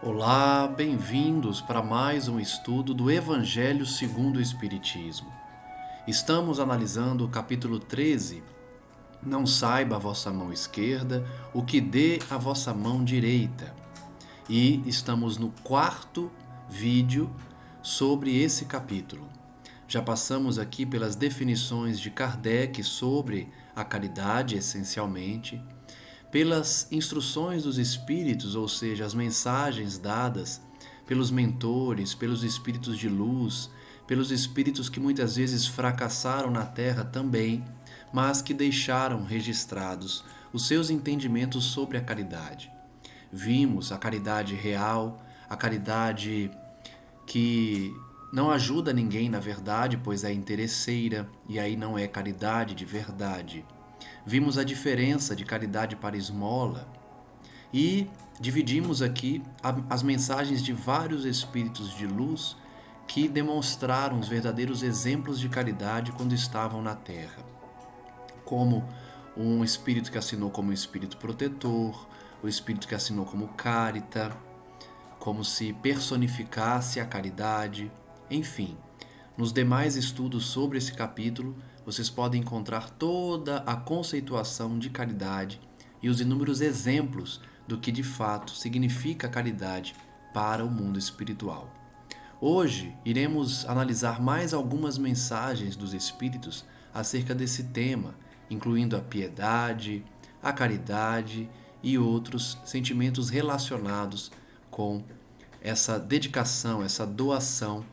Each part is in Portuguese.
Olá, bem-vindos para mais um estudo do Evangelho segundo o Espiritismo. Estamos analisando o capítulo 13. Não saiba a vossa mão esquerda o que dê a vossa mão direita. E estamos no quarto vídeo sobre esse capítulo. Já passamos aqui pelas definições de Kardec sobre a caridade, essencialmente, pelas instruções dos espíritos, ou seja, as mensagens dadas pelos mentores, pelos espíritos de luz, pelos espíritos que muitas vezes fracassaram na Terra também, mas que deixaram registrados os seus entendimentos sobre a caridade. Vimos a caridade real, a caridade que não ajuda ninguém na verdade, pois é interesseira e aí não é caridade de verdade. Vimos a diferença de caridade para esmola e dividimos aqui as mensagens de vários espíritos de luz que demonstraram os verdadeiros exemplos de caridade quando estavam na Terra, como um espírito que assinou como espírito protetor, o espírito que assinou como Carita, como se personificasse a caridade, enfim. Nos demais estudos sobre esse capítulo, vocês podem encontrar toda a conceituação de caridade e os inúmeros exemplos do que de fato significa caridade para o mundo espiritual. Hoje iremos analisar mais algumas mensagens dos espíritos acerca desse tema, incluindo a piedade, a caridade e outros sentimentos relacionados com essa dedicação, essa doação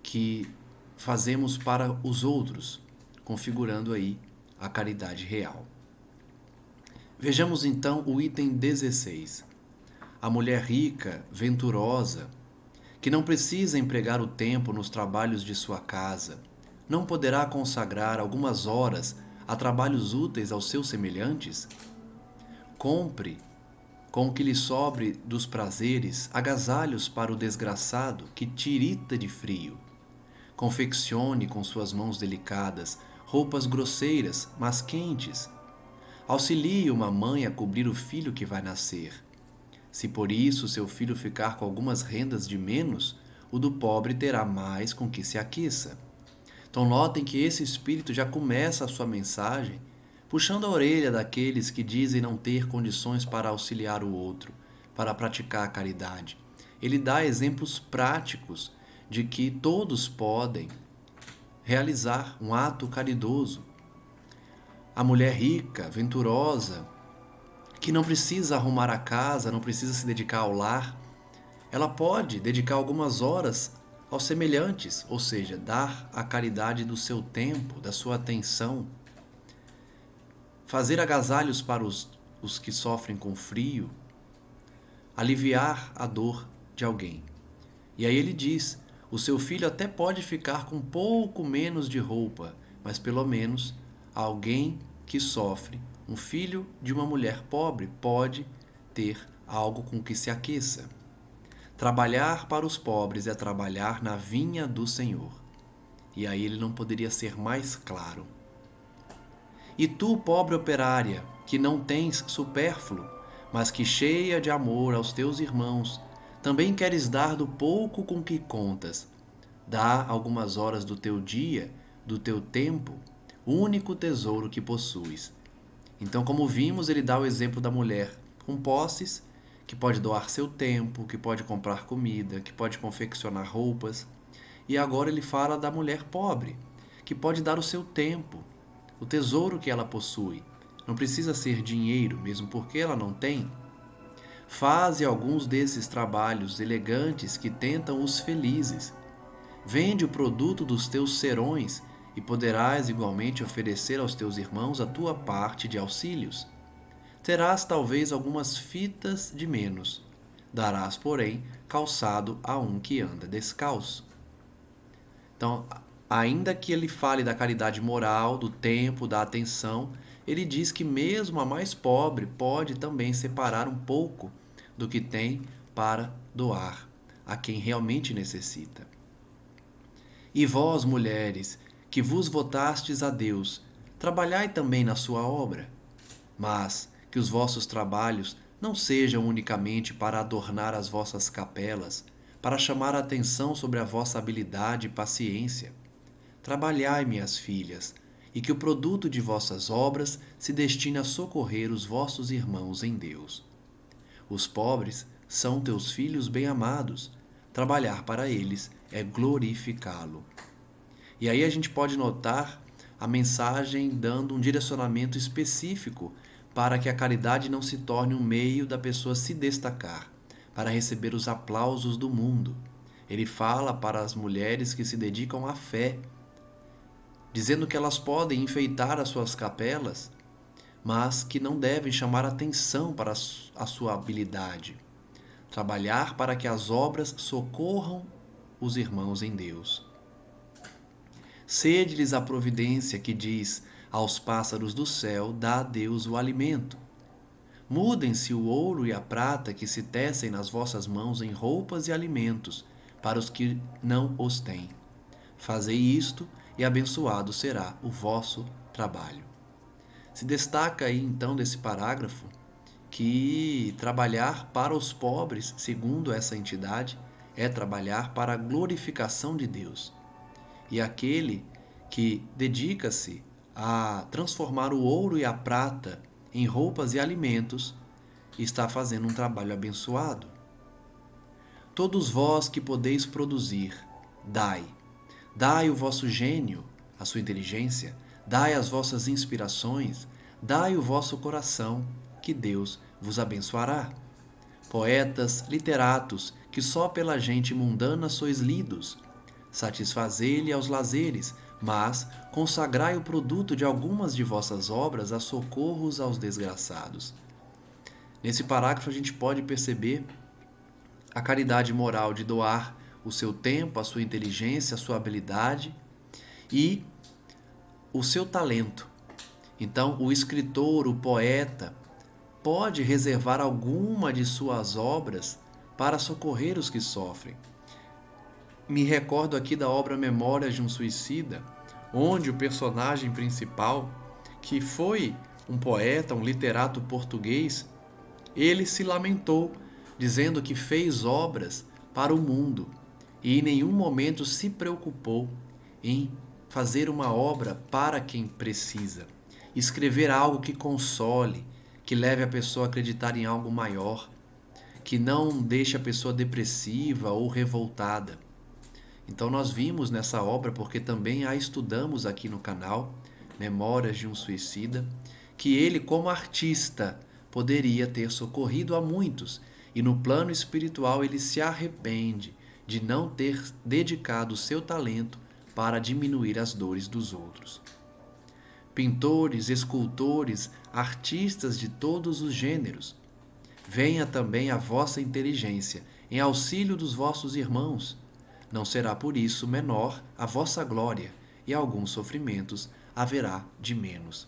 que fazemos para os outros, configurando aí a caridade real. Vejamos então o item 16. A mulher rica, venturosa, que não precisa empregar o tempo nos trabalhos de sua casa, não poderá consagrar algumas horas a trabalhos úteis aos seus semelhantes? Compre, com o que lhe sobre dos prazeres, agasalhos para o desgraçado que tirita de frio. Confeccione com suas mãos delicadas roupas grosseiras, mas quentes. Auxilie uma mãe a cobrir o filho que vai nascer. Se por isso seu filho ficar com algumas rendas de menos, o do pobre terá mais com que se aqueça. Então notem que esse espírito já começa a sua mensagem puxando a orelha daqueles que dizem não ter condições para auxiliar o outro, para praticar a caridade. Ele dá exemplos práticos de que todos podem realizar um ato caridoso. A mulher rica, venturosa, que não precisa arrumar a casa, não precisa se dedicar ao lar, ela pode dedicar algumas horas aos semelhantes, ou seja, dar a caridade do seu tempo, da sua atenção, fazer agasalhos para os que sofrem com frio, aliviar a dor de alguém. E aí ele diz: o seu filho até pode ficar com pouco menos de roupa, mas pelo menos alguém que sofre, um filho de uma mulher pobre, pode ter algo com que se aqueça. Trabalhar para os pobres é trabalhar na vinha do Senhor. E aí ele não poderia ser mais claro. E tu, pobre operária, que não tens supérfluo, mas que cheia de amor aos teus irmãos, também queres dar do pouco com que contas. Dá algumas horas do teu dia, do teu tempo, o único tesouro que possuis. Então, como vimos, ele dá o exemplo da mulher com posses, que pode doar seu tempo, que pode comprar comida, que pode confeccionar roupas. E agora ele fala da mulher pobre, que pode dar o seu tempo, o tesouro que ela possui. Não precisa ser dinheiro, mesmo porque ela não tem. Faze alguns desses trabalhos elegantes que tentam os felizes. Vende o produto dos teus serões e poderás igualmente oferecer aos teus irmãos a tua parte de auxílios. Terás talvez algumas fitas de menos. Darás, porém, calçado a um que anda descalço. Então, ainda que ele fale da caridade moral, do tempo, da atenção, ele diz que mesmo a mais pobre pode também separar um pouco do que tem para doar a quem realmente necessita. E vós, mulheres, que vos votastes a Deus, trabalhai também na sua obra, mas que os vossos trabalhos não sejam unicamente para adornar as vossas capelas, para chamar a atenção sobre a vossa habilidade e paciência. Trabalhai, minhas filhas, e que o produto de vossas obras se destine a socorrer os vossos irmãos em Deus. Os pobres são teus filhos bem-amados. Trabalhar para eles é glorificá-lo. E aí a gente pode notar a mensagem dando um direcionamento específico para que a caridade não se torne um meio da pessoa se destacar, para receber os aplausos do mundo. Ele fala para as mulheres que se dedicam à fé, dizendo que elas podem enfeitar as suas capelas, mas que não devem chamar atenção para a sua habilidade. Trabalhar para que as obras socorram os irmãos em Deus. Sede-lhes a providência que diz aos pássaros do céu, dá a Deus o alimento. Mudem-se o ouro e a prata que se tecem nas vossas mãos em roupas e alimentos para os que não os têm. Fazei isto e abençoado será o vosso trabalho. Se destaca aí então desse parágrafo que trabalhar para os pobres, segundo essa entidade, é trabalhar para a glorificação de Deus. E aquele que dedica-se a transformar o ouro e a prata em roupas e alimentos está fazendo um trabalho abençoado. Todos vós que podeis produzir, dai. Dai o vosso gênio, a sua inteligência, dai as vossas inspirações, dai o vosso coração, que Deus vos abençoará. Poetas, literatos, que só pela gente mundana sois lidos, satisfazei-lhe aos lazeres, mas consagrai o produto de algumas de vossas obras a socorros aos desgraçados. Nesse parágrafo a gente pode perceber a caridade moral de doar o seu tempo, a sua inteligência, a sua habilidade e o seu talento. Então, o escritor, o poeta, pode reservar alguma de suas obras para socorrer os que sofrem. Me recordo aqui da obra Memórias de um Suicida, onde o personagem principal, que foi um poeta, um literato português, ele se lamentou, dizendo que fez obras para o mundo e em nenhum momento se preocupou em fazer uma obra para quem precisa. Escrever algo que console, que leve a pessoa a acreditar em algo maior, que não deixe a pessoa depressiva ou revoltada. Então nós vimos nessa obra, porque também a estudamos aqui no canal, Memórias de um Suicida, que ele, como artista, poderia ter socorrido a muitos, e no plano espiritual ele se arrepende de não ter dedicado o seu talento para diminuir as dores dos outros. Pintores, escultores, artistas de todos os gêneros, venha também a vossa inteligência em auxílio dos vossos irmãos. Não será por isso menor a vossa glória, e alguns sofrimentos haverá de menos.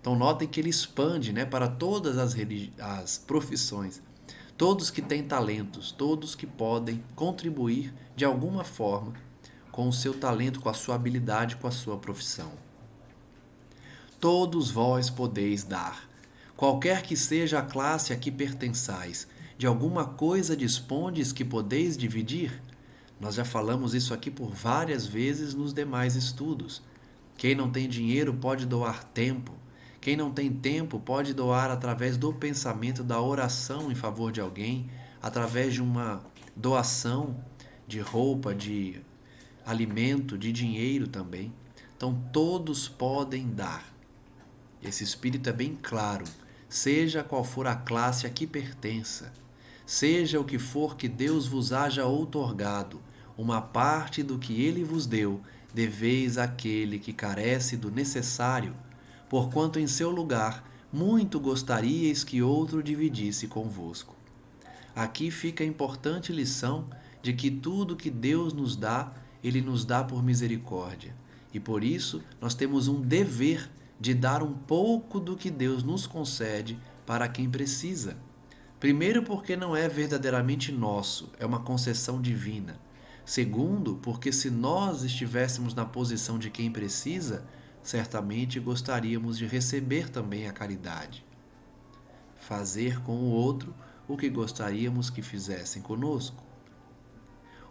Então notem que ele expande, para todas as profissões, todos que têm talentos, todos que podem contribuir de alguma forma com o seu talento, com a sua habilidade, com a sua profissão. Todos vós podeis dar, qualquer que seja a classe a que pertençais, de alguma coisa dispondes que podeis dividir? Nós já falamos isso aqui por várias vezes nos demais estudos. Quem não tem dinheiro pode doar tempo. Quem não tem tempo pode doar através do pensamento, da oração em favor de alguém, através de uma doação de roupa, de alimento, de dinheiro também. Então todos podem dar. Esse espírito é bem claro. Seja qual for a classe a que pertença, seja o que for que Deus vos haja outorgado, uma parte do que ele vos deu, deveis àquele que carece do necessário, porquanto em seu lugar muito gostaríeis que outro dividisse convosco. Aqui fica a importante lição de que tudo que Deus nos dá, ele nos dá por misericórdia. E por isso nós temos um dever de dar um pouco do que Deus nos concede para quem precisa. Primeiro, porque não é verdadeiramente nosso, é uma concessão divina. Segundo, porque se nós estivéssemos na posição de quem precisa, certamente gostaríamos de receber também a caridade. fazer com o outro o que gostaríamos que fizessem conosco.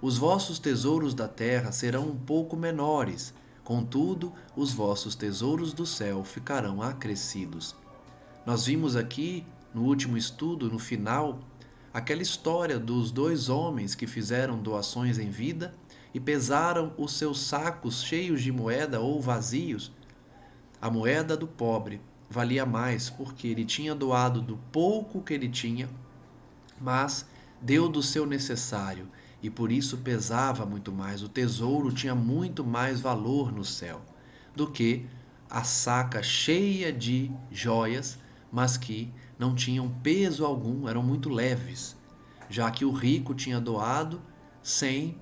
Os vossos tesouros da terra serão um pouco menores, contudo, os vossos tesouros do céu ficarão acrescidos. Nós vimos aqui, no último estudo, no final, aquela história dos dois homens que fizeram doações em vida e pesaram os seus sacos cheios de moeda ou vazios. A moeda do pobre valia mais porque ele tinha doado do pouco que ele tinha, mas deu do seu necessário e por isso pesava muito mais. O tesouro tinha muito mais valor no céu do que a saca cheia de joias, mas que não tinham peso algum, eram muito leves, já que o rico tinha doado sem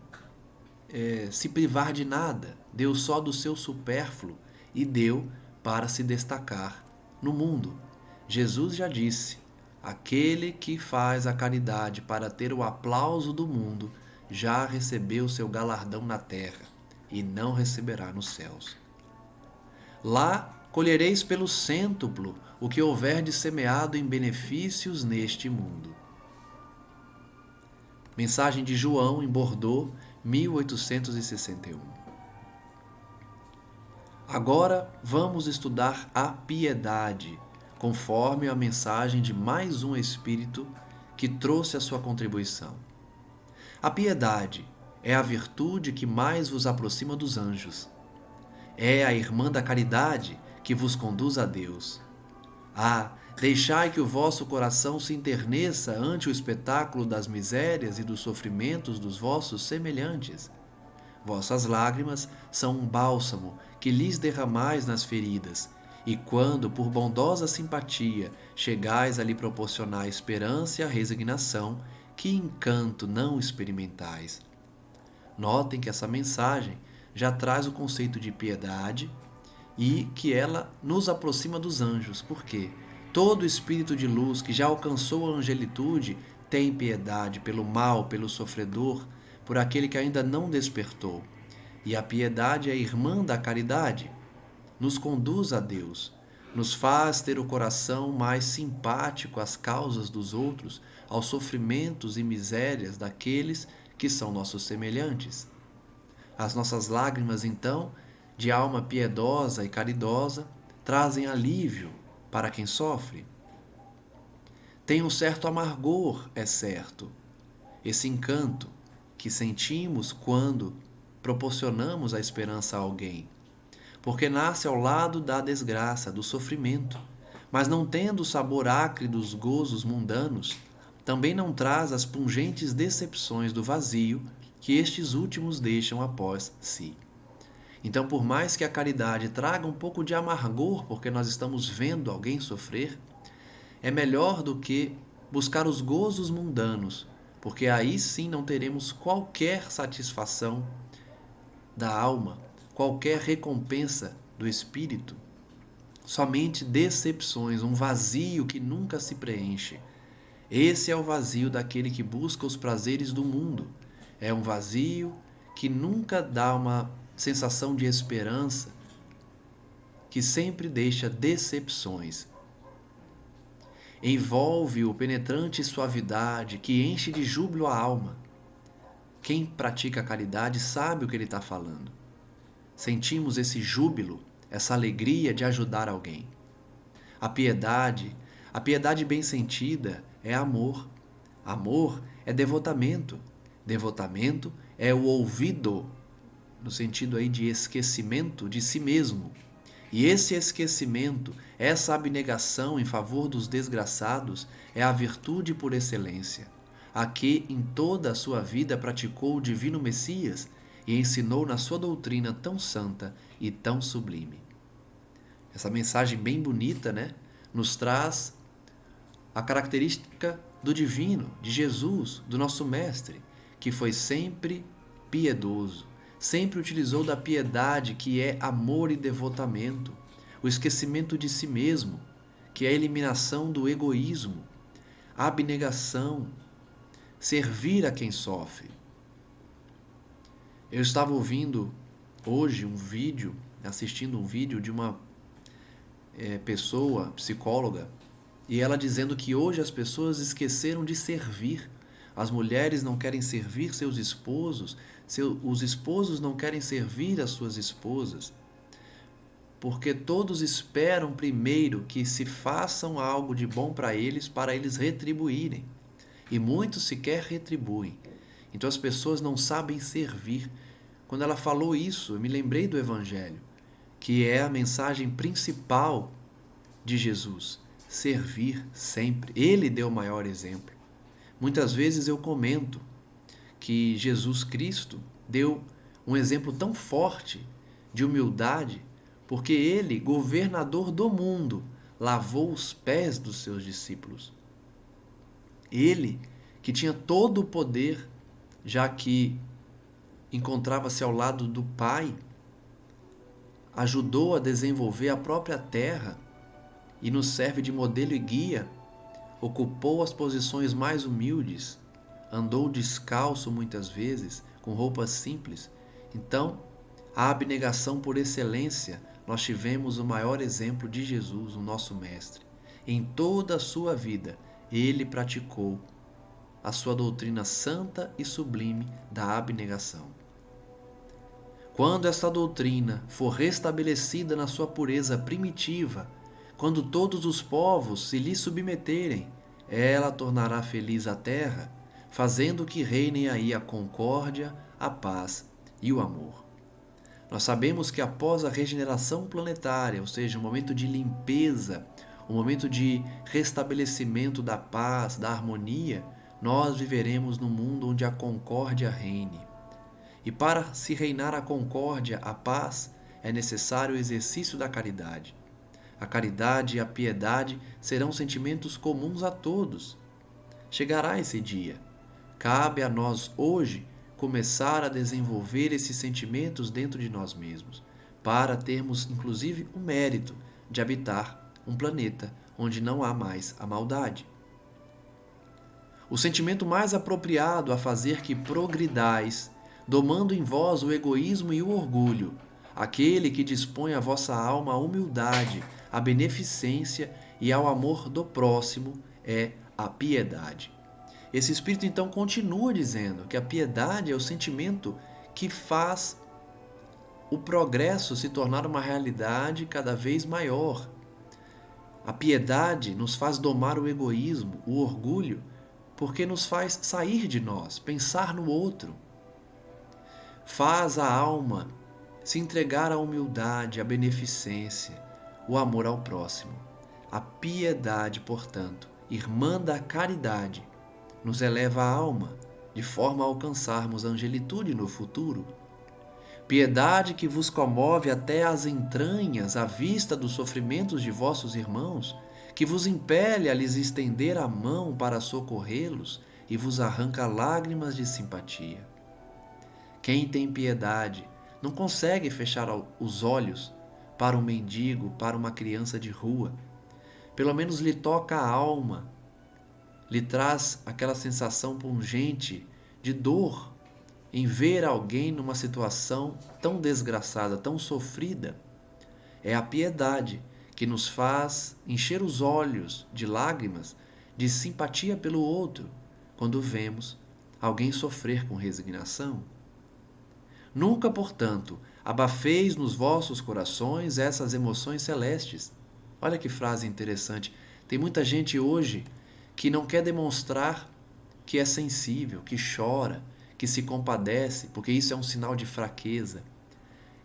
se privar de nada, deu só do seu supérfluo e deu para se destacar no mundo. Jesus já disse: aquele que faz a caridade para ter o aplauso do mundo já recebeu seu galardão na terra e não receberá nos céus. Lá colhereis pelo cêntuplo o que houverdes semeado em benefícios neste mundo. Mensagem de João em Bordeaux, 1861. Agora vamos estudar a piedade, conforme a mensagem de mais um espírito que trouxe a sua contribuição. A piedade é a virtude que mais vos aproxima dos anjos. É a irmã da caridade que vos conduz a Deus. Deixai que o vosso coração se enterneça ante o espetáculo das misérias e dos sofrimentos dos vossos semelhantes. Vossas lágrimas são um bálsamo que lhes derramais nas feridas, e quando, por bondosa simpatia, chegais a lhe proporcionar a esperança e a resignação, que encanto não experimentais. Notem que essa mensagem já traz o conceito de piedade e que ela nos aproxima dos anjos, porque todo espírito de luz que já alcançou a angelitude tem piedade pelo mal, pelo sofredor, por aquele que ainda não despertou. E a piedade é irmã da caridade, nos conduz a Deus, nos faz ter o coração mais simpático às causas dos outros, aos sofrimentos e misérias daqueles que são nossos semelhantes. As nossas lágrimas, então, de alma piedosa e caridosa, trazem alívio para quem sofre. Tem um certo amargor, é certo, esse encanto que sentimos quando proporcionamos a esperança a alguém, porque nasce ao lado da desgraça, do sofrimento, mas não tendo o sabor acre dos gozos mundanos, também não traz as pungentes decepções do vazio que estes últimos deixam após si. Então, por mais que a caridade traga um pouco de amargor, porque nós estamos vendo alguém sofrer, é melhor do que buscar os gozos mundanos, porque aí sim não teremos qualquer satisfação da alma, qualquer recompensa do espírito, somente decepções, um vazio que nunca se preenche. Esse é o vazio daquele que busca os prazeres do mundo. É um vazio que nunca dá uma sensação de esperança, que sempre deixa decepções. Envolve-o penetrante suavidade que enche de júbilo a alma. Quem pratica a caridade sabe o que ele está falando. Sentimos esse júbilo, essa alegria de ajudar alguém. A piedade bem sentida é amor. Amor é devotamento. Devotamento é o ouvido, no sentido aí de esquecimento de si mesmo. E esse esquecimento, essa abnegação em favor dos desgraçados é a virtude por excelência, a que em toda a sua vida praticou o divino Messias e ensinou na sua doutrina tão santa e tão sublime. Essa mensagem bem bonita, né, nos traz a característica do divino, de Jesus, do nosso Mestre, que foi sempre piedoso, sempre utilizou da piedade, que é amor e devotamento, o esquecimento de si mesmo, que é a eliminação do egoísmo, a abnegação, servir a quem sofre. Eu estava ouvindo hoje assistindo um vídeo de uma pessoa, psicóloga, E ela dizendo que hoje as pessoas esqueceram de servir. As mulheres não querem servir seus esposos, os esposos não querem servir as suas esposas, porque todos esperam primeiro que se façam algo de bom para eles retribuírem. E muitos sequer retribuem. Então as pessoas não sabem servir. Quando ela falou isso, eu me lembrei do Evangelho, que é a mensagem principal de Jesus: servir sempre. Ele deu o maior exemplo. Muitas vezes eu comento que Jesus Cristo deu um exemplo tão forte de humildade, porque ele, governador do mundo, lavou os pés dos seus discípulos. Ele, que tinha todo o poder, já que encontrava-se ao lado do Pai, ajudou a desenvolver a própria terra e nos serve de modelo e guia, ocupou as posições mais humildes, andou descalço muitas vezes, com roupas simples. Então, a abnegação por excelência, nós tivemos o maior exemplo de Jesus, o nosso Mestre. Em toda a sua vida, ele praticou a sua doutrina santa e sublime da abnegação. Quando esta doutrina for restabelecida na sua pureza primitiva, quando todos os povos se lhe submeterem, ela tornará feliz a terra, fazendo que reinem aí a concórdia, a paz e o amor. Nós sabemos que após a regeneração planetária, ou seja, um momento de limpeza, um momento de restabelecimento da paz, da harmonia, nós viveremos num mundo onde a concórdia reine. E para se reinar a concórdia, a paz, é necessário o exercício da caridade. A caridade e a piedade serão sentimentos comuns a todos. Chegará esse dia. Cabe a nós hoje começar a desenvolver esses sentimentos dentro de nós mesmos, para termos inclusive o mérito de habitar um planeta onde não há mais a maldade. O sentimento mais apropriado a fazer que progridais, domando em vós o egoísmo e o orgulho, aquele que dispõe a vossa alma à humildade, à beneficência e ao amor do próximo, é a piedade. Esse Espírito então continua dizendo que a piedade é o sentimento que faz o progresso se tornar uma realidade cada vez maior. A piedade nos faz domar o egoísmo, o orgulho, porque nos faz sair de nós, pensar no outro. Faz a alma se entregar à humildade, à beneficência, o amor ao próximo. A piedade, portanto, irmã da caridade, nos eleva a alma, de forma a alcançarmos a angelitude no futuro. Piedade que vos comove até as entranhas à vista dos sofrimentos de vossos irmãos, que vos impele a lhes estender a mão para socorrê-los e vos arranca lágrimas de simpatia. Quem tem piedade não consegue fechar os olhos para um mendigo, para uma criança de rua. Pelo menos lhe toca a alma, lhe traz aquela sensação pungente de dor em ver alguém numa situação tão desgraçada, tão sofrida. É a piedade que nos faz encher os olhos de lágrimas, de simpatia pelo outro, quando vemos alguém sofrer com resignação. Nunca, portanto, abafeis nos vossos corações essas emoções celestes. Olha que frase interessante. Tem muita gente hoje que não quer demonstrar que é sensível, que chora, que se compadece, porque isso é um sinal de fraqueza.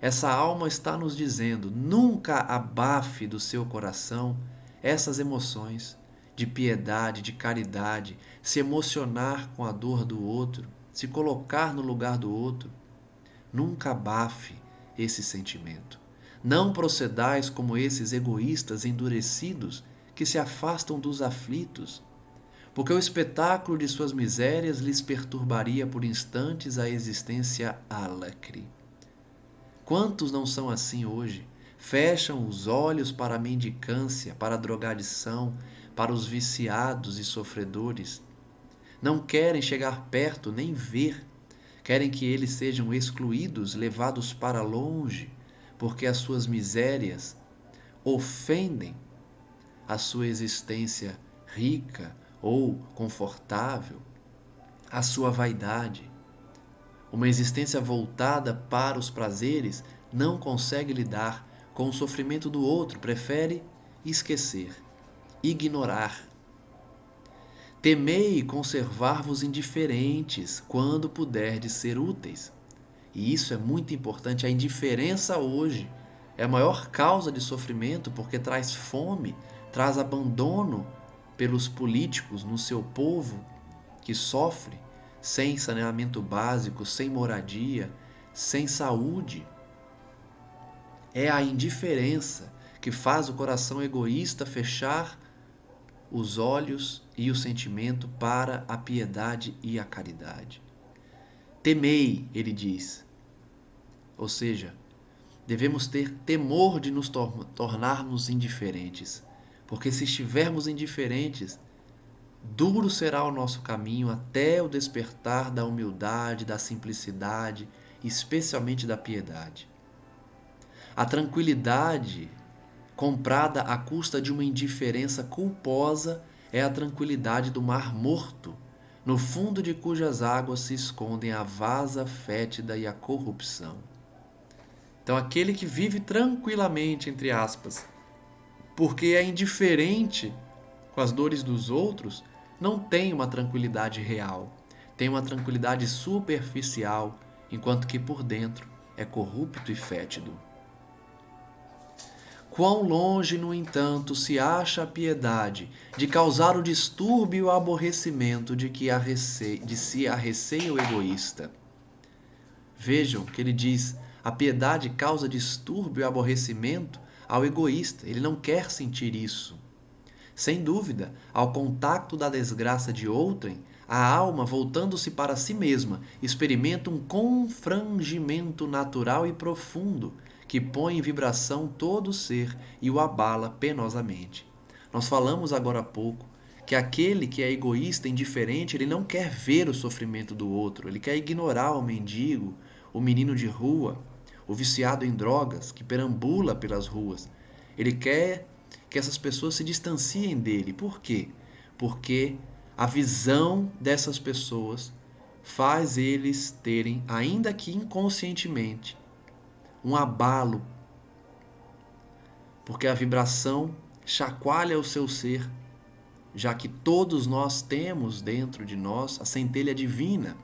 Essa alma está nos dizendo: nunca abafe do seu coração essas emoções de piedade, de caridade, se emocionar com a dor do outro, se colocar no lugar do outro. Nunca abafe esse sentimento. Não procedais como esses egoístas endurecidos que se afastam dos aflitos, porque o espetáculo de suas misérias lhes perturbaria por instantes a existência álacre. Quantos não são assim hoje? Fecham os olhos para a mendicância, para a drogadição, para os viciados e sofredores. Não querem chegar perto nem ver. Querem que eles sejam excluídos, levados para longe, porque as suas misérias ofendem a sua existência rica ou confortável, a sua vaidade. Uma existência voltada para os prazeres não consegue lidar com o sofrimento do outro, prefere esquecer, ignorar. Temei conservar-vos indiferentes quando puderdes ser úteis. E isso é muito importante. A indiferença hoje é a maior causa de sofrimento porque traz fome, traz abandono pelos políticos no seu povo que sofre sem saneamento básico, sem moradia, sem saúde. É a indiferença que faz o coração egoísta fechar os olhos e o sentimento para a piedade e a caridade. Temei, ele diz. Ou seja, devemos ter temor de nos tornarmos indiferentes, porque se estivermos indiferentes, duro será o nosso caminho até o despertar da humildade, da simplicidade, especialmente da piedade. A tranquilidade comprada à custa de uma indiferença culposa é a tranquilidade do mar morto, no fundo de cujas águas se escondem a vasa fétida e a corrupção. Então, aquele que vive tranquilamente, entre aspas, porque é indiferente com as dores dos outros, não tem uma tranquilidade real, tem uma tranquilidade superficial, enquanto que por dentro é corrupto e fétido. Quão longe, no entanto, se acha a piedade de causar o distúrbio e o aborrecimento de se arreceia o egoísta. Vejam que ele diz, a piedade causa distúrbio e aborrecimento ao egoísta, ele não quer sentir isso. Sem dúvida, ao contato da desgraça de outrem, a alma, voltando-se para si mesma, experimenta um confrangimento natural e profundo, que põe em vibração todo o ser e o abala penosamente. Nós falamos agora há pouco que aquele que é egoísta, indiferente, ele não quer ver o sofrimento do outro, ele quer ignorar o mendigo, o menino de rua, o viciado em drogas que perambula pelas ruas. Ele quer que essas pessoas se distanciem dele. Por quê? Porque a visão dessas pessoas faz eles terem, ainda que inconscientemente, um abalo, porque a vibração chacoalha o seu ser, já que todos nós temos dentro de nós a centelha divina,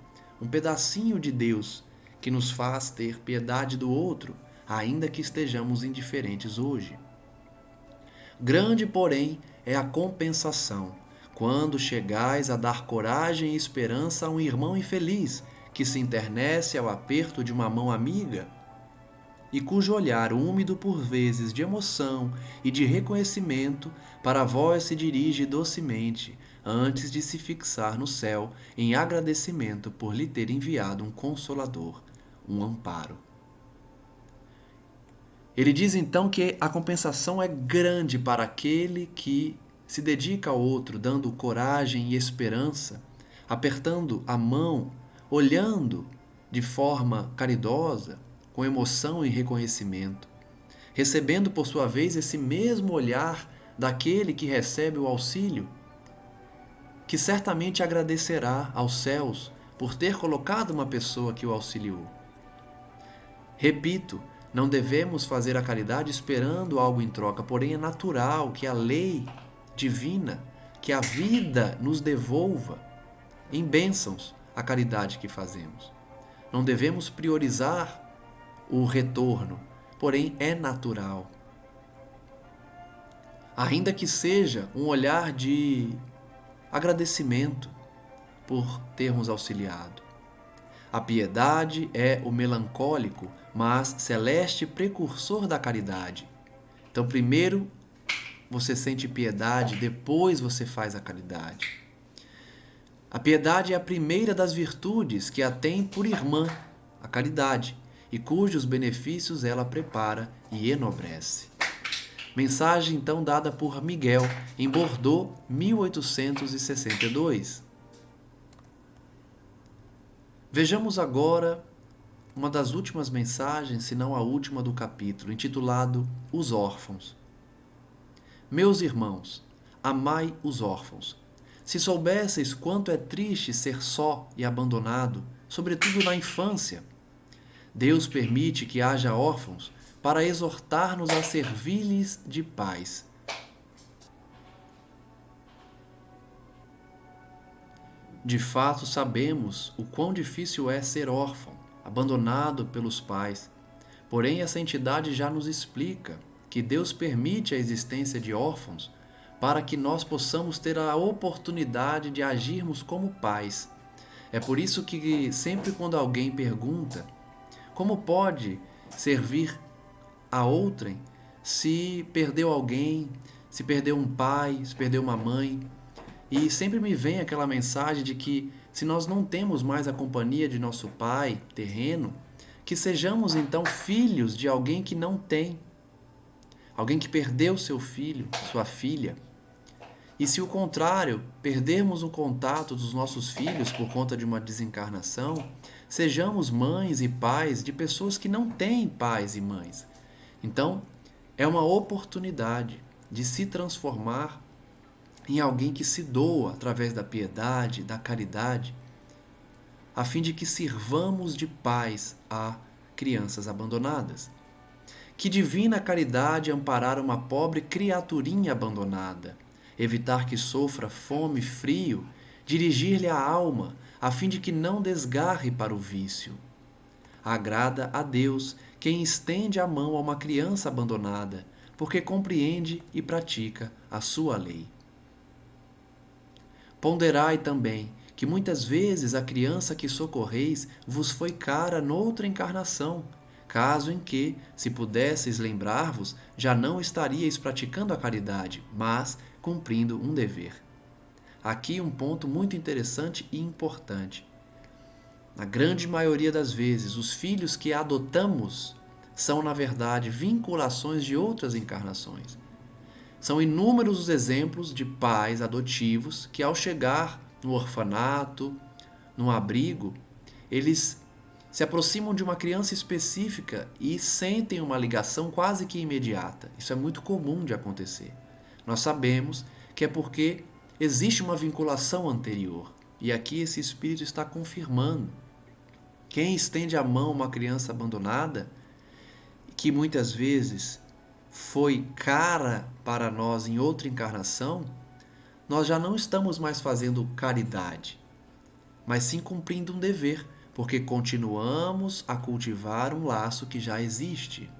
um pedacinho de Deus que nos faz ter piedade do outro, ainda que estejamos indiferentes hoje. Grande, porém, é a compensação, quando chegais a dar coragem e esperança a um irmão infeliz, que se internece ao aperto de uma mão amiga, e cujo olhar úmido por vezes de emoção e de reconhecimento para vós se dirige docemente, antes de se fixar no céu em agradecimento por lhe ter enviado um consolador, um amparo. Ele diz então que a compensação é grande para aquele que se dedica ao outro, dando coragem e esperança, apertando a mão, olhando de forma caridosa, com emoção e reconhecimento, recebendo por sua vez esse mesmo olhar daquele que recebe o auxílio, que certamente agradecerá aos céus por ter colocado uma pessoa que o auxiliou. Repito, não devemos fazer a caridade esperando algo em troca, porém é natural que a lei divina, que a vida nos devolva em bênçãos a caridade que fazemos. Não devemos priorizar o retorno, porém é natural. Ainda que seja um olhar de agradecimento por termos auxiliado. A piedade é o melancólico, mas celeste precursor da caridade. Então, primeiro você sente piedade, depois você faz a caridade. A piedade é a primeira das virtudes que a tem por irmã, a caridade, e cujos benefícios ela prepara e enobrece. Mensagem então dada por Miguel em Bordeaux, 1862. Vejamos agora uma das últimas mensagens, se não a última do capítulo, intitulado Os Órfãos. Meus irmãos, amai os órfãos. Se soubesseis quanto é triste ser só e abandonado, sobretudo na infância, Deus permite que haja órfãos para exortar-nos a servir-lhes de pais. De fato, sabemos o quão difícil é ser órfão, abandonado pelos pais. Porém, essa entidade já nos explica que Deus permite a existência de órfãos para que nós possamos ter a oportunidade de agirmos como pais. É por isso que sempre quando alguém pergunta como pode servir a outrem se perdeu alguém, se perdeu um pai, se perdeu uma mãe, e sempre me vem aquela mensagem de que se nós não temos mais a companhia de nosso pai terreno, que sejamos então filhos de alguém que não tem, alguém que perdeu seu filho, sua filha. E se o contrário, perdermos o contato dos nossos filhos por conta de uma desencarnação, sejamos mães e pais de pessoas que não têm pais e mães. Então, é uma oportunidade de se transformar em alguém que se doa através da piedade, da caridade, a fim de que sirvamos de pais a crianças abandonadas. Que divina caridade amparar uma pobre criaturinha abandonada, evitar que sofra fome e frio, dirigir-lhe a alma, a fim de que não desgarre para o vício. Agrada a Deus quem estende a mão a uma criança abandonada, porque compreende e pratica a sua lei. Ponderai também que muitas vezes a criança que socorreis vos foi cara noutra encarnação, caso em que, se pudesseis lembrar-vos, já não estaríeis praticando a caridade, mas cumprindo um dever. Aqui um ponto muito interessante e importante. Na grande maioria das vezes, os filhos que adotamos são, na verdade, vinculações de outras encarnações. São inúmeros os exemplos de pais adotivos que, ao chegar no orfanato, no abrigo, eles se aproximam de uma criança específica e sentem uma ligação quase que imediata. Isso é muito comum de acontecer. Nós sabemos que é porque existe uma vinculação anterior. E aqui esse espírito está confirmando. Quem estende a mão a uma criança abandonada, que muitas vezes foi cara para nós em outra encarnação, nós já não estamos mais fazendo caridade, mas sim cumprindo um dever, porque continuamos a cultivar um laço que já existe.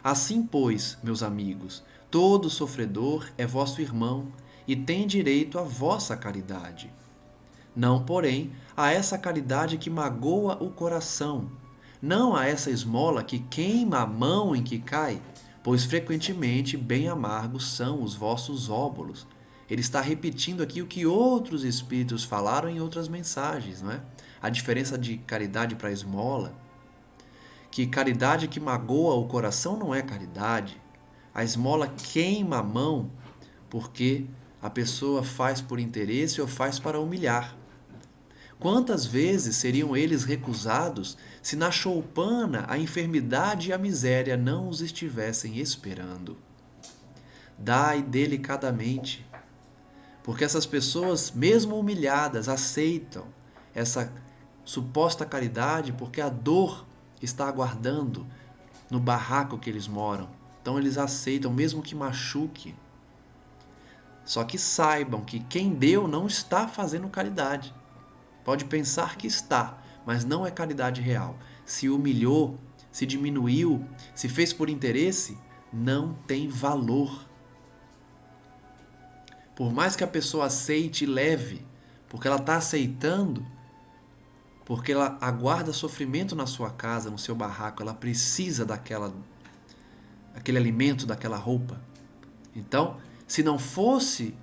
Assim, pois, meus amigos, todo sofredor é vosso irmão e tem direito à vossa caridade. Não, porém, a essa caridade que magoa o coração, não a essa esmola que queima a mão em que cai, pois frequentemente bem amargos são os vossos óbolos. Ele está repetindo aqui o que outros espíritos falaram em outras mensagens, não é? A diferença de caridade para esmola, que caridade que magoa o coração não é caridade. A esmola queima a mão porque a pessoa faz por interesse ou faz para humilhar. Quantas vezes seriam eles recusados se na choupana a enfermidade e a miséria não os estivessem esperando? Dai delicadamente, porque essas pessoas, mesmo humilhadas, aceitam essa suposta caridade porque a dor está aguardando no barraco que eles moram. Então eles aceitam, mesmo que machuque. Só que saibam que quem deu não está fazendo caridade. Pode pensar que está, mas não é caridade real. Se humilhou, se diminuiu, se fez por interesse, não tem valor. Por mais que a pessoa aceite e leve, porque ela está aceitando, porque ela aguarda sofrimento na sua casa, no seu barraco, ela precisa daquele alimento, daquela roupa. Então, se não fosse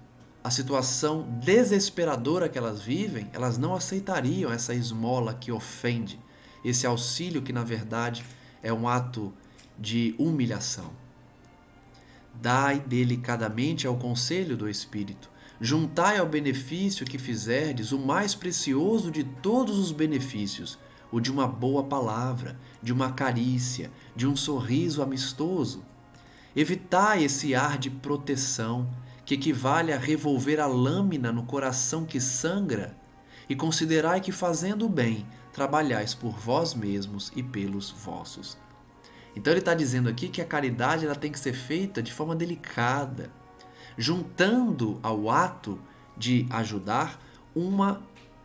a situação desesperadora que elas vivem, elas não aceitariam essa esmola que ofende, esse auxílio que, na verdade, é um ato de humilhação. Dai delicadamente ao conselho do Espírito, juntai ao benefício que fizerdes o mais precioso de todos os benefícios, o de uma boa palavra, de uma carícia, de um sorriso amistoso. Evitai esse ar de proteção, que equivale a revolver a lâmina no coração que sangra, e considerai que, fazendo o bem, trabalhais por vós mesmos e pelos vossos. Então ele está dizendo aqui que a caridade ela tem que ser feita de forma delicada, juntando ao ato de ajudar uma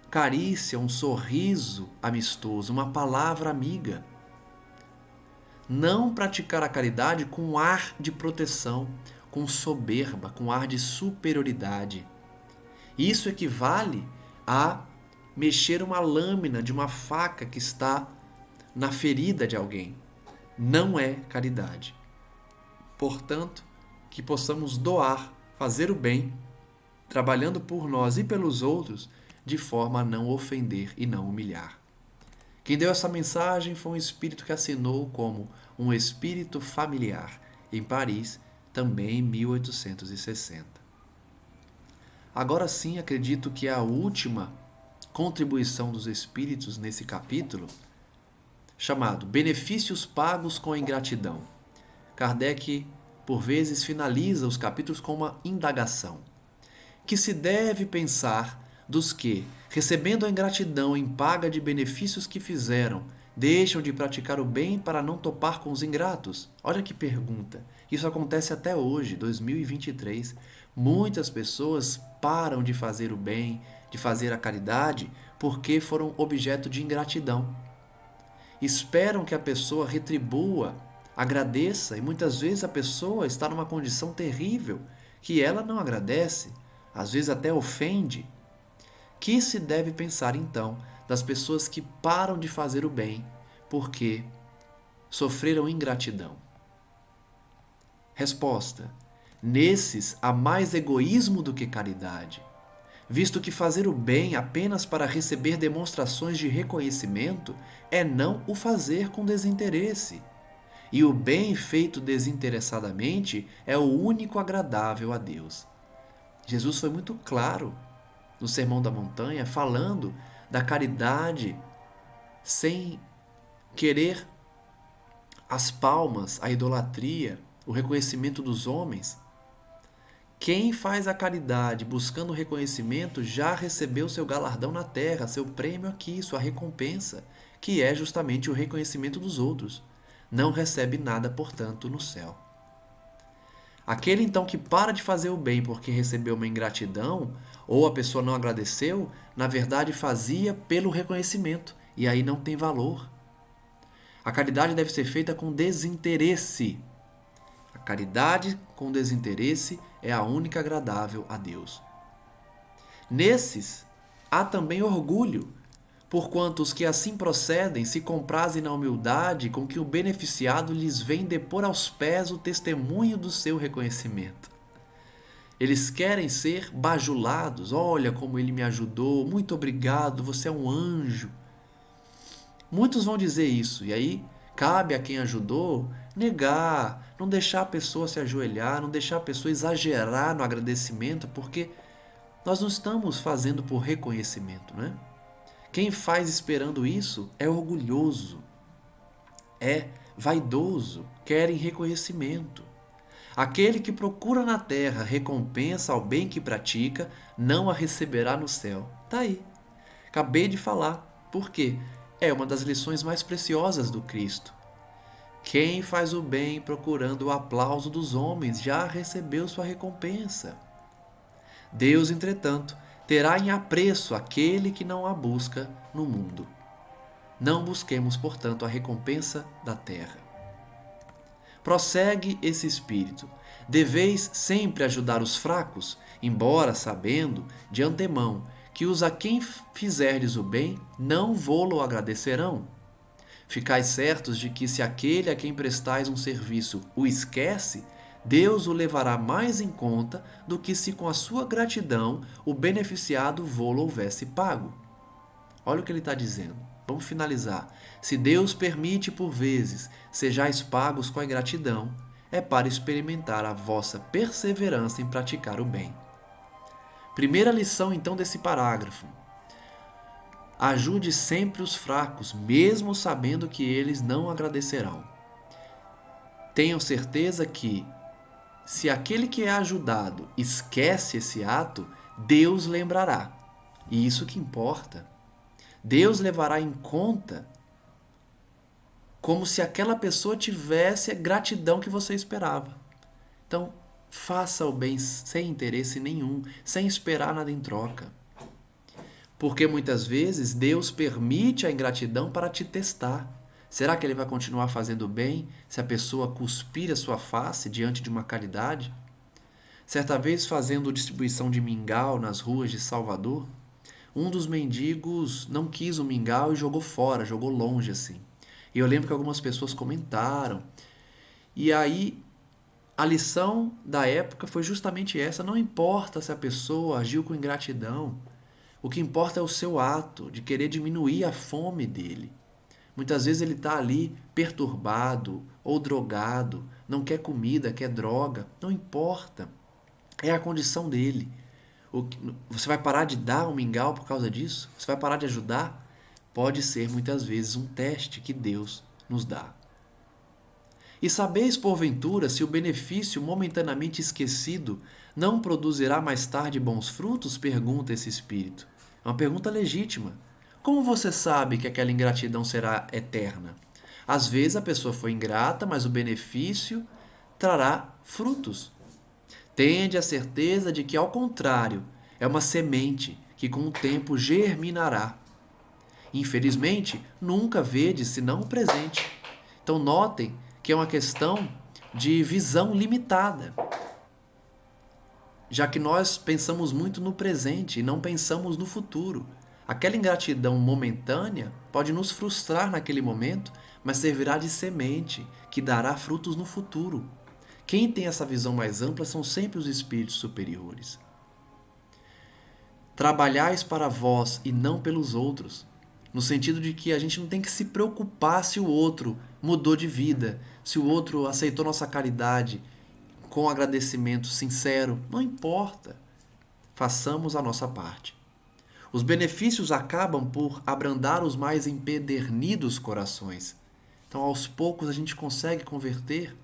carícia, um sorriso amistoso, uma palavra amiga. Não praticar a caridade com ar de proteção, com soberba, com ar de superioridade. Isso equivale a mexer uma lâmina de uma faca que está na ferida de alguém. Não é caridade. Portanto, que possamos doar, fazer o bem, trabalhando por nós e pelos outros, de forma a não ofender e não humilhar. Quem deu essa mensagem foi um espírito que assinou como um espírito familiar, em Paris, também em 1860. Agora sim, acredito que a última contribuição dos espíritos nesse capítulo, chamado Benefícios Pagos com Ingratidão. Kardec, por vezes, finaliza os capítulos com uma indagação. Que se deve pensar dos que, recebendo a ingratidão em paga de benefícios que fizeram, deixam de praticar o bem para não topar com os ingratos? Olha que pergunta. Isso acontece até hoje, 2023. Muitas pessoas param de fazer o bem, de fazer a caridade, porque foram objeto de ingratidão. Esperam que a pessoa retribua, agradeça, e muitas vezes a pessoa está numa condição terrível, que ela não agradece, às vezes até ofende. Que se deve pensar então das pessoas que param de fazer o bem porque sofreram ingratidão? Resposta: nesses há mais egoísmo do que caridade, visto que fazer o bem apenas para receber demonstrações de reconhecimento é não o fazer com desinteresse. E o bem feito desinteressadamente é o único agradável a Deus. Jesus foi muito claro no Sermão da Montanha, falando da caridade sem querer as palmas, a idolatria, o reconhecimento dos homens. Quem faz a caridade buscando o reconhecimento já recebeu seu galardão na terra, seu prêmio aqui, sua recompensa, que é justamente o reconhecimento dos outros. Não recebe nada, portanto, no céu. Aquele então que para de fazer o bem porque recebeu uma ingratidão, ou a pessoa não agradeceu, na verdade fazia pelo reconhecimento, e aí não tem valor. A caridade deve ser feita com desinteresse. A caridade com desinteresse é a única agradável a Deus. Nesses há também orgulho, porquanto os que assim procedem se comprazem na humildade com que o beneficiado lhes vem depor aos pés o testemunho do seu reconhecimento. Eles querem ser bajulados. Olha como ele me ajudou, muito obrigado, você é um anjo. Muitos vão dizer isso, e aí cabe a quem ajudou negar, não deixar a pessoa se ajoelhar, não deixar a pessoa exagerar no agradecimento, porque nós não estamos fazendo por reconhecimento, né? Quem faz esperando isso é orgulhoso, é vaidoso, quer reconhecimento. Aquele que procura na terra recompensa ao bem que pratica, não a receberá no céu. Está aí. Acabei de falar. Por quê? É uma das lições mais preciosas do Cristo. Quem faz o bem procurando o aplauso dos homens já recebeu sua recompensa. Deus, entretanto, terá em apreço aquele que não a busca no mundo. Não busquemos, portanto, a recompensa da terra. Prossegue esse espírito. Deveis sempre ajudar os fracos, embora sabendo, de antemão, que os a quem fizerdes o bem não vô-lo agradecerão. Ficais certos de que se aquele a quem prestais um serviço o esquece, Deus o levará mais em conta do que se com a sua gratidão o beneficiado vô-lo houvesse pago. Olha o que ele está dizendo. Vamos finalizar. Se Deus permite por vezes sejais pagos com a ingratidão, é para experimentar a vossa perseverança em praticar o bem. Primeira lição então desse parágrafo. Ajude sempre os fracos, mesmo sabendo que eles não agradecerão. Tenham certeza que se aquele que é ajudado esquece esse ato, Deus lembrará. E isso que importa. Deus levará em conta como se aquela pessoa tivesse a gratidão que você esperava. Então, faça o bem sem interesse nenhum, sem esperar nada em troca. Porque muitas vezes Deus permite a ingratidão para te testar. Será que ele vai continuar fazendo bem se a pessoa cuspir a sua face diante de uma caridade? Certa vez, fazendo distribuição de mingau nas ruas de Salvador, um dos mendigos não quis o mingau e jogou fora, jogou longe assim. E eu lembro que algumas pessoas comentaram. E aí, a lição da época foi justamente essa: não importa se a pessoa agiu com ingratidão, o que importa é o seu ato de querer diminuir a fome dele. Muitas vezes ele está ali perturbado ou drogado, não quer comida, quer droga, não importa. É a condição dele. Você vai parar de dar um mingau por causa disso? Você vai parar de ajudar? Pode ser muitas vezes um teste que Deus nos dá. E sabeis, porventura, se o benefício momentaneamente esquecido não produzirá mais tarde bons frutos? Pergunta esse espírito. É uma pergunta legítima. Como você sabe que aquela ingratidão será eterna? Às vezes a pessoa foi ingrata, mas o benefício trará frutos. Tende a certeza de que, ao contrário, é uma semente que com o tempo germinará. Infelizmente, nunca vede senão o presente. Então notem que é uma questão de visão limitada, já que nós pensamos muito no presente e não pensamos no futuro. Aquela ingratidão momentânea pode nos frustrar naquele momento, mas servirá de semente que dará frutos no futuro. Quem tem essa visão mais ampla são sempre os espíritos superiores. Trabalhais para vós e não pelos outros, no sentido de que a gente não tem que se preocupar se o outro mudou de vida, se o outro aceitou nossa caridade com agradecimento sincero. Não importa. Façamos a nossa parte. Os benefícios acabam por abrandar os mais empedernidos corações. Então, aos poucos, a gente consegue converter.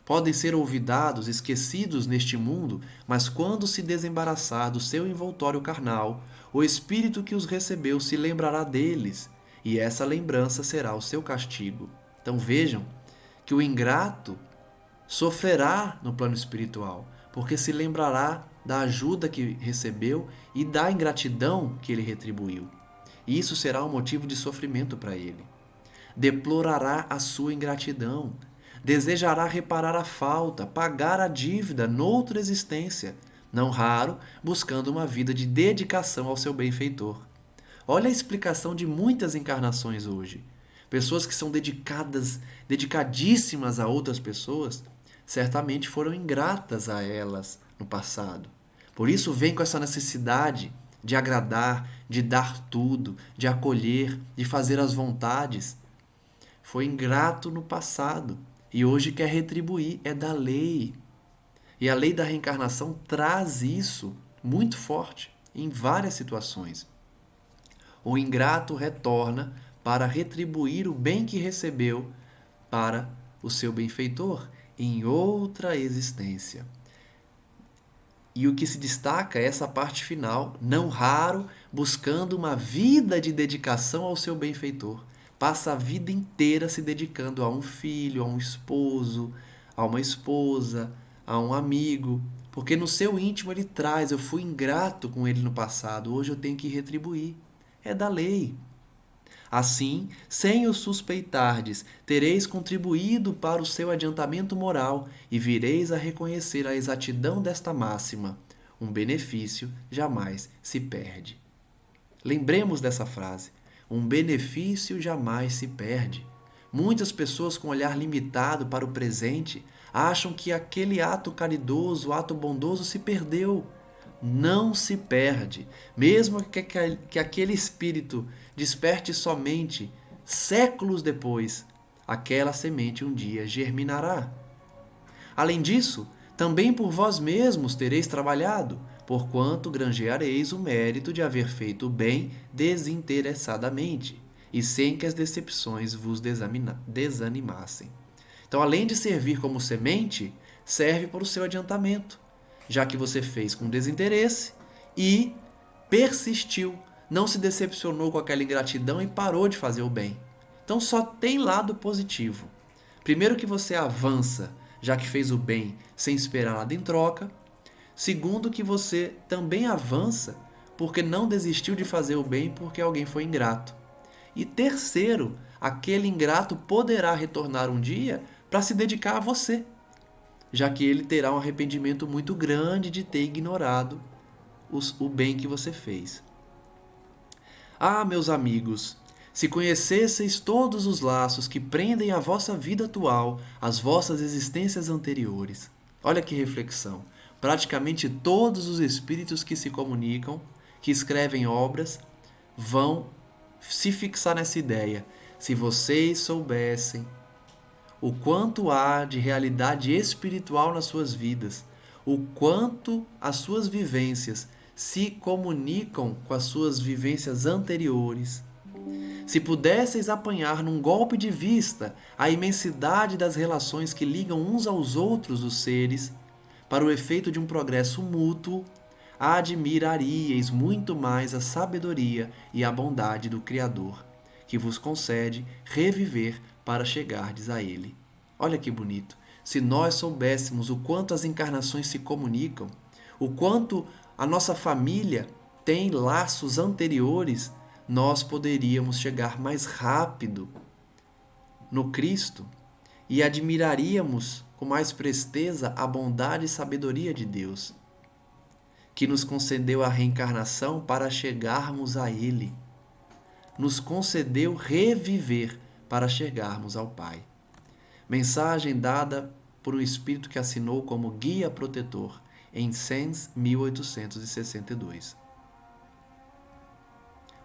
Podem ser olvidados, esquecidos neste mundo, mas quando se desembaraçar do seu envoltório carnal, o Espírito que os recebeu se lembrará deles, e essa lembrança será o seu castigo. Então vejam que o ingrato sofrerá no plano espiritual, porque se lembrará da ajuda que recebeu e da ingratidão que ele retribuiu. E isso será um motivo de sofrimento para ele. Deplorará a sua ingratidão, desejará reparar a falta, pagar a dívida noutra existência, não raro buscando uma vida de dedicação ao seu benfeitor. Olha a explicação de muitas encarnações hoje. Pessoas que são dedicadíssimas a outras pessoas, certamente foram ingratas a elas no passado. Por isso vem com essa necessidade de agradar, de dar tudo, de acolher, de fazer as vontades. Foi ingrato no passado e hoje quer retribuir, é da lei. E a lei da reencarnação traz isso muito forte em várias situações. O ingrato retorna para retribuir o bem que recebeu para o seu benfeitor em outra existência. E o que se destaca é essa parte final, não raro buscando uma vida de dedicação ao seu benfeitor. Passa a vida inteira se dedicando a um filho, a um esposo, a uma esposa, a um amigo, porque no seu íntimo ele traz: eu fui ingrato com ele no passado, hoje eu tenho que retribuir. É da lei. Assim, sem o suspeitardes, tereis contribuído para o seu adiantamento moral e vireis a reconhecer a exatidão desta máxima: um benefício jamais se perde. Lembremos dessa frase: um benefício jamais se perde. Muitas pessoas com olhar limitado para o presente acham que aquele ato caridoso, ato bondoso se perdeu. Não se perde. Mesmo que aquele espírito desperte somente séculos depois, aquela semente um dia germinará. Além disso, também por vós mesmos tereis trabalhado, porquanto granjeareis o mérito de haver feito o bem desinteressadamente, e sem que as decepções vos desanimassem. Então, além de servir como semente, serve para o seu adiantamento, já que você fez com desinteresse e persistiu, não se decepcionou com aquela ingratidão e parou de fazer o bem. Então só tem lado positivo. Primeiro, que você avança, já que fez o bem sem esperar nada em troca. Segundo, que você também avança porque não desistiu de fazer o bem porque alguém foi ingrato. E terceiro, aquele ingrato poderá retornar um dia para se dedicar a você, já que ele terá um arrependimento muito grande de ter ignorado o bem que você fez. Ah, meus amigos, se conhecesseis todos os laços que prendem a vossa vida atual às vossas existências anteriores. Olha que reflexão. Praticamente todos os espíritos que se comunicam, que escrevem obras, vão se fixar nessa ideia. Se vocês soubessem o quanto há de realidade espiritual nas suas vidas, o quanto as suas vivências se comunicam com as suas vivências anteriores, se pudesseis apanhar num golpe de vista a imensidade das relações que ligam uns aos outros os seres, para o efeito de um progresso mútuo, admiraríeis muito mais a sabedoria e a bondade do Criador, que vos concede reviver para chegardes a Ele. Olha que bonito! Se nós soubéssemos o quanto as encarnações se comunicam, o quanto a nossa família tem laços anteriores, nós poderíamos chegar mais rápido no Cristo e admiraríamos com mais presteza a bondade e sabedoria de Deus, que nos concedeu a reencarnação para chegarmos a Ele. Nos concedeu reviver para chegarmos ao Pai. Mensagem dada por um espírito que assinou como guia protetor em Sens, 1862.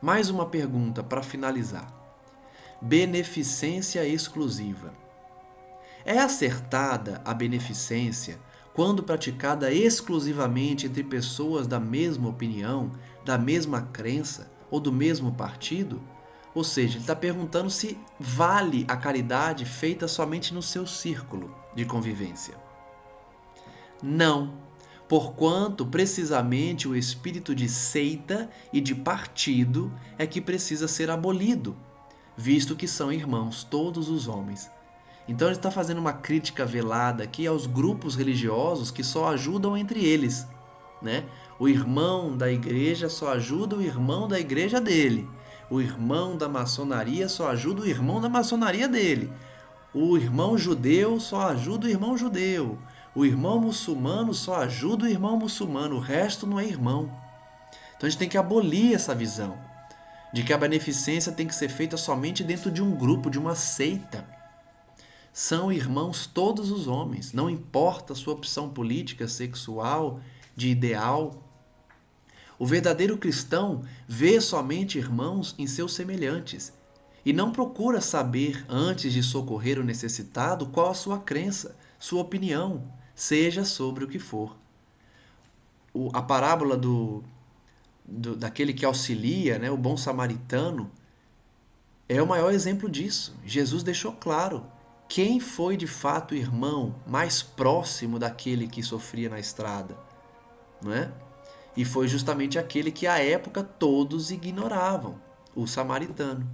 Mais uma pergunta para finalizar. Beneficência exclusiva. É acertada a beneficência quando praticada exclusivamente entre pessoas da mesma opinião, da mesma crença ou do mesmo partido? Ou seja, ele está perguntando se vale a caridade feita somente no seu círculo de convivência. Não, porquanto precisamente o espírito de seita e de partido é que precisa ser abolido, visto que são irmãos todos os homens. Então ele está fazendo uma crítica velada aqui aos grupos religiosos que só ajudam entre eles, né? O irmão da igreja só ajuda o irmão da igreja dele. O irmão da maçonaria só ajuda o irmão da maçonaria dele. O irmão judeu só ajuda o irmão judeu. O irmão muçulmano só ajuda o irmão muçulmano. O resto não é irmão. Então a gente tem que abolir essa visão de que a beneficência tem que ser feita somente dentro de um grupo, de uma seita. São irmãos todos os homens, não importa a sua opção política, sexual, de ideal. O verdadeiro cristão vê somente irmãos em seus semelhantes e não procura saber, antes de socorrer o necessitado, qual a sua crença, sua opinião, seja sobre o que for. A parábola daquele que auxilia, né, o bom samaritano, é o maior exemplo disso. Jesus deixou claro quem foi de fato o irmão mais próximo daquele que sofria na estrada, não é? E foi justamente aquele que à época todos ignoravam, o samaritano.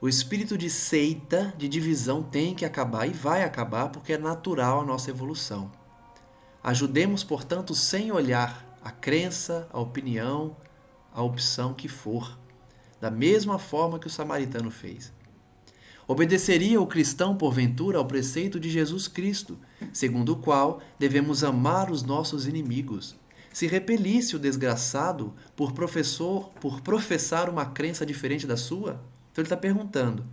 O espírito de seita, de divisão, tem que acabar e vai acabar porque é natural a nossa evolução. Ajudemos, portanto, sem olhar a crença, a opinião, a opção que for, da mesma forma que o samaritano fez. Obedeceria o cristão, porventura, ao preceito de Jesus Cristo, segundo o qual devemos amar os nossos inimigos, se repelisse o desgraçado por professar uma crença diferente da sua? Então ele está perguntando,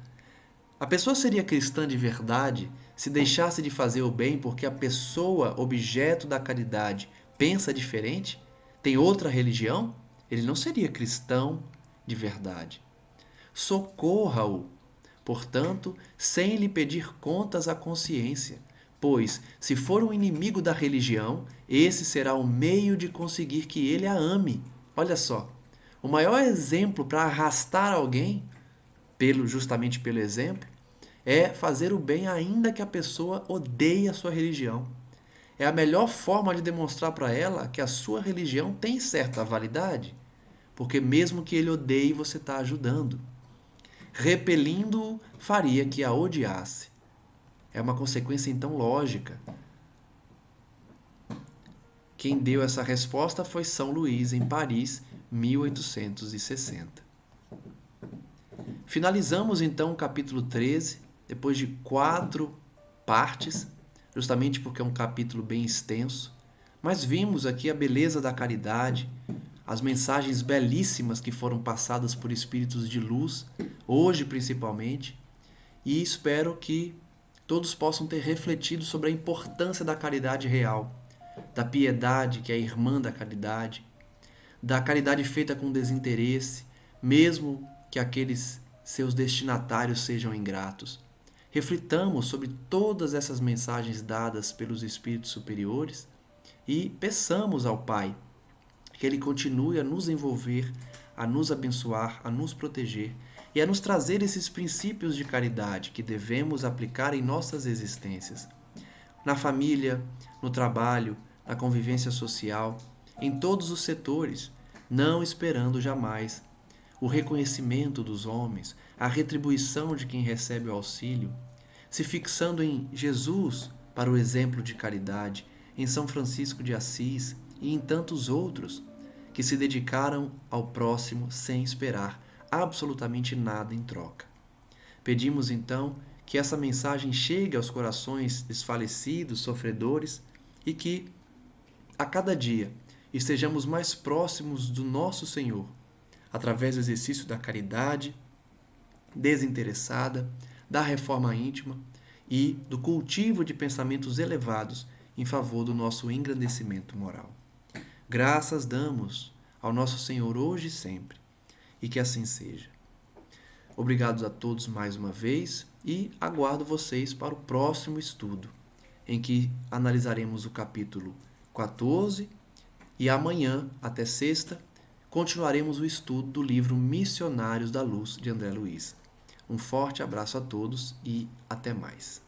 a pessoa seria cristã de verdade se deixasse de fazer o bem porque a pessoa, objeto da caridade, pensa diferente? Tem outra religião? Ele não seria cristão de verdade. Socorra-o, portanto, sem lhe pedir contas à consciência, pois, se for um inimigo da religião, esse será o meio de conseguir que ele a ame. Olha só, o maior exemplo para arrastar alguém, justamente pelo exemplo, É fazer o bem ainda que a pessoa odeie a sua religião. É a melhor forma de demonstrar para ela que a sua religião tem certa validade, porque mesmo que ele odeie, você está ajudando. Repelindo-o faria que a odiasse. É uma consequência então lógica. Quem deu essa resposta foi São Luís, em Paris, 1860. Finalizamos então o capítulo 13, depois de 4 partes, justamente porque é um capítulo bem extenso, mas vimos aqui a beleza da caridade, as mensagens belíssimas que foram passadas por espíritos de luz, hoje principalmente, e espero que todos possam ter refletido sobre a importância da caridade real, da piedade, que é a irmã da caridade, da caridade feita com desinteresse, mesmo que aqueles seus destinatários sejam ingratos. Reflitamos sobre todas essas mensagens dadas pelos espíritos superiores e peçamos ao Pai que Ele continue a nos envolver, a nos abençoar, a nos proteger e a nos trazer esses princípios de caridade que devemos aplicar em nossas existências, na família, no trabalho, na convivência social, em todos os setores, não esperando jamais o reconhecimento dos homens, a retribuição de quem recebe o auxílio, se fixando em Jesus para o exemplo de caridade, em São Francisco de Assis e em tantos outros que se dedicaram ao próximo sem esperar absolutamente nada em troca. Pedimos então que essa mensagem chegue aos corações desfalecidos, sofredores e que, a cada dia, estejamos mais próximos do nosso Senhor, através do exercício da caridade desinteressada, da reforma íntima e do cultivo de pensamentos elevados em favor do nosso engrandecimento moral. Graças damos ao nosso Senhor hoje e sempre, e que assim seja. Obrigados a todos mais uma vez e aguardo vocês para o próximo estudo, em que analisaremos o capítulo 14 e amanhã, até sexta, continuaremos o estudo do livro Missionários da Luz, de André Luiz. Um forte abraço a todos e até mais.